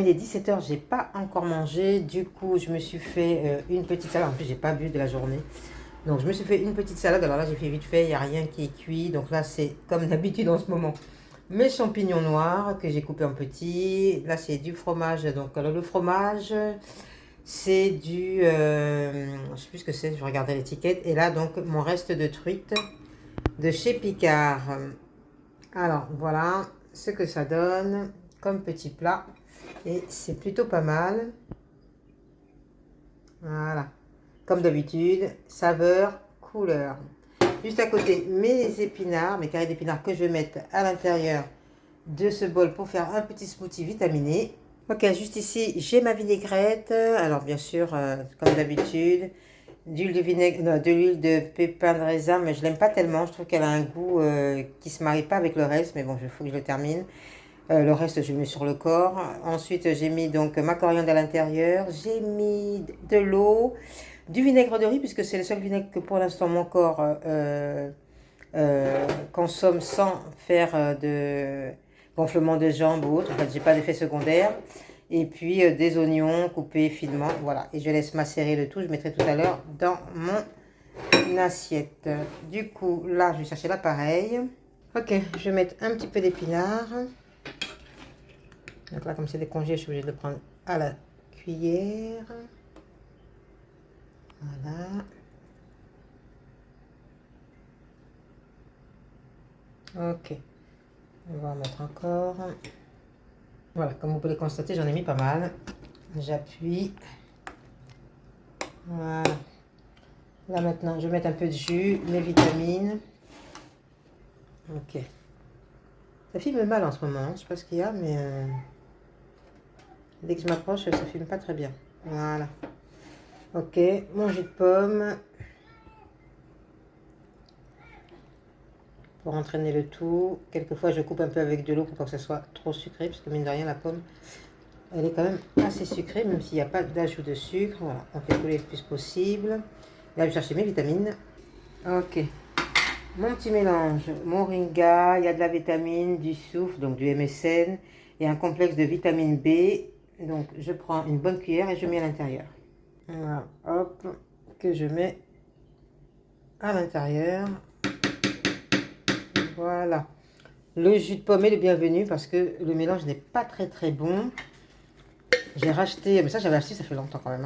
il est 17 h, j'ai pas encore mangé. Du coup, je me suis fait une petite salade. En plus, j'ai pas bu de la journée. Donc, je me suis fait une petite salade. Alors là, j'ai fait vite fait, il n'y a rien qui est cuit. Donc là, c'est comme d'habitude en ce moment. Mes champignons noirs que j'ai coupés en petits. Là, c'est du fromage. Donc, alors, le fromage, c'est du... je sais plus ce que c'est, je vais regarder l'étiquette. Et là, donc, mon reste de truite de chez Picard. Alors, voilà ce que ça donne comme petit plat. Et c'est plutôt pas mal. Voilà. Comme d'habitude, saveur, couleur. Juste à côté, mes épinards, mes carrés d'épinards que je vais mettre à l'intérieur de ce bol pour faire un petit smoothie vitaminé. Ok, juste ici, j'ai ma vinaigrette. Alors, bien sûr, comme d'habitude, d'huile de vinaigre, non, de l'huile de pépins de raisin, mais je l'aime pas tellement. Je trouve qu'elle a un goût qui se marie pas avec le reste, mais bon, il faut que je le termine. Le reste, je le mets sur le corps. Ensuite, j'ai mis donc ma coriandre à l'intérieur. J'ai mis de l'eau, du vinaigre de riz, puisque c'est le seul vinaigre que pour l'instant mon corps consomme sans faire de gonflement de jambes ou autre. En fait, j'ai pas d'effet secondaire. Et puis des oignons coupés finement. Voilà. Et je laisse macérer le tout. Je mettrai tout à l'heure dans mon assiette. Du coup, là, je vais chercher l'appareil. Ok, je vais mettre un petit peu d'épinards. Donc là, comme c'est des congés, je suis obligée de le prendre à la cuillère. Voilà. Ok. On va en mettre encore. Voilà, comme vous pouvez le constater, j'en ai mis pas mal. J'appuie. Voilà. Là maintenant, je vais mettre un peu de jus, mes vitamines. Ok. Ça filme mal en ce moment, hein. Je sais pas ce qu'il y a, mais dès que je m'approche, ça filme pas très bien. Voilà. Ok, mon jus de pomme. Pour entraîner le tout. Quelquefois, je coupe un peu avec de l'eau pour pas que ce soit trop sucré, parce que mine de rien, la pomme, elle est quand même assez sucrée, même s'il n'y a pas d'ajout de sucre. Voilà, on fait couler le plus possible. Là, je vais chercher mes vitamines. Ok. Mon petit mélange, moringa, il y a de la vitamine, du soufre, donc du MSN, et un complexe de vitamine B. Donc, je prends une bonne cuillère et je mets à l'intérieur. Voilà, hop, que je mets à l'intérieur. Voilà. Le jus de pomme est le bienvenu parce que le mélange n'est pas très bon. J'ai racheté, mais ça j'avais acheté, ça fait longtemps quand même. Hein.